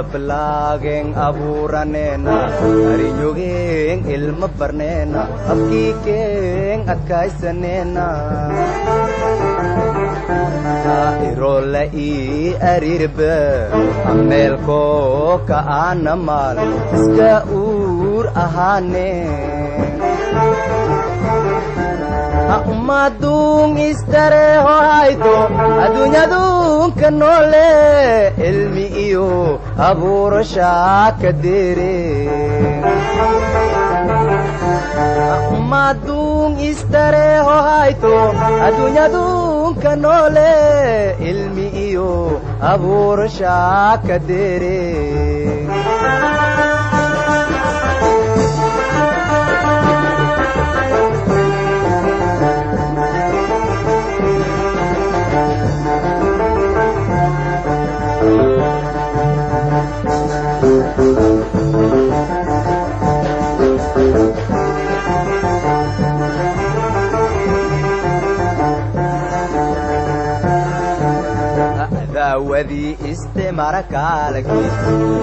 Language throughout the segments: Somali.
ablaageen abuuraneena arinyogeen ilma barneena afkiikeen adkaysaneena irola ii arirbe ameelko ka aanamal iska uur ahaane ummadun istareho hayto adduunyadun ka noole ilmi iyo abuurashaa ka dere ummadun istareho hayto adduunyadun ka noole ilmi iyo abuurashaa ka dere ذاودي استمرك لكي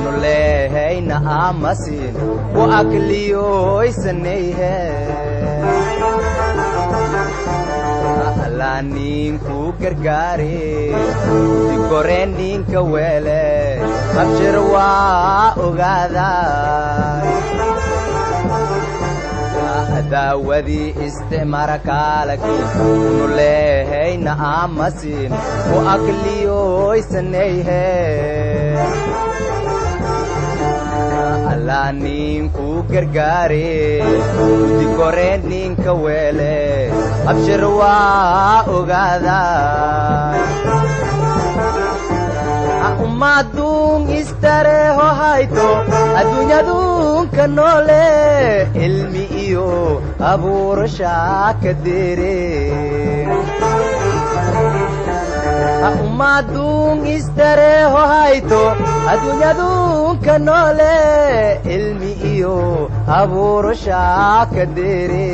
نلهينا أمسين وأكليو يسنيه ألانين كو كركاري تكورنين كويلة أبشر وأغادا ذاودي استمرك لكي نلهينا أمسين وأكليو يسنيه ألانين كو كركاري تكورنين كويلة أبشر وأغادا ummadun istareho hayto adduunyadun ka noole ilmi iyo abuurashaa ka dere ummadun istareho hayto adduunyadun ka noole ilmi iyo abuurashaa ka dere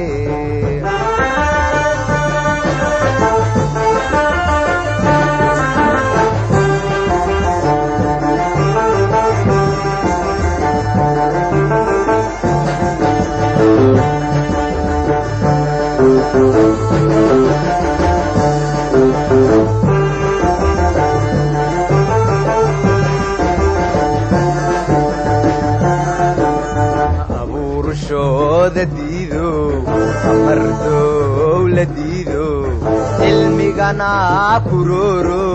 abuurashooda diido amardow la diido ilmigana kurooro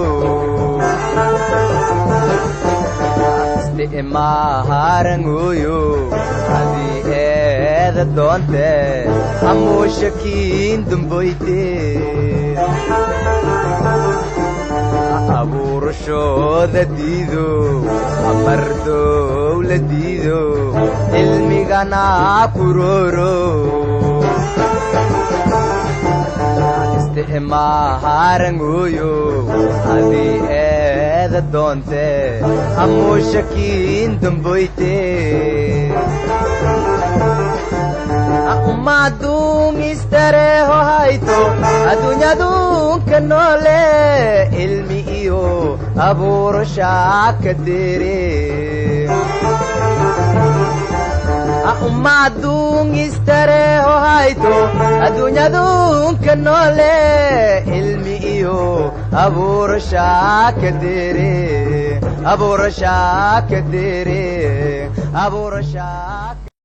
isticmaaharangoyo hadii eeda doonte amuushakiin damboyte abuurashooda diido amardow la diido ilmigana kurooro isticmaaharangoyo hadii eeda doonte amuushakiin damboyte ummadun istareho hayto adduunyadun ka noole ilmi iyo abuurashaa ka dere ummadun istareho hayto adduunyadun ka noole ilmi iyo abuurashaa ka dere abuurashaa ka dere abuurashaa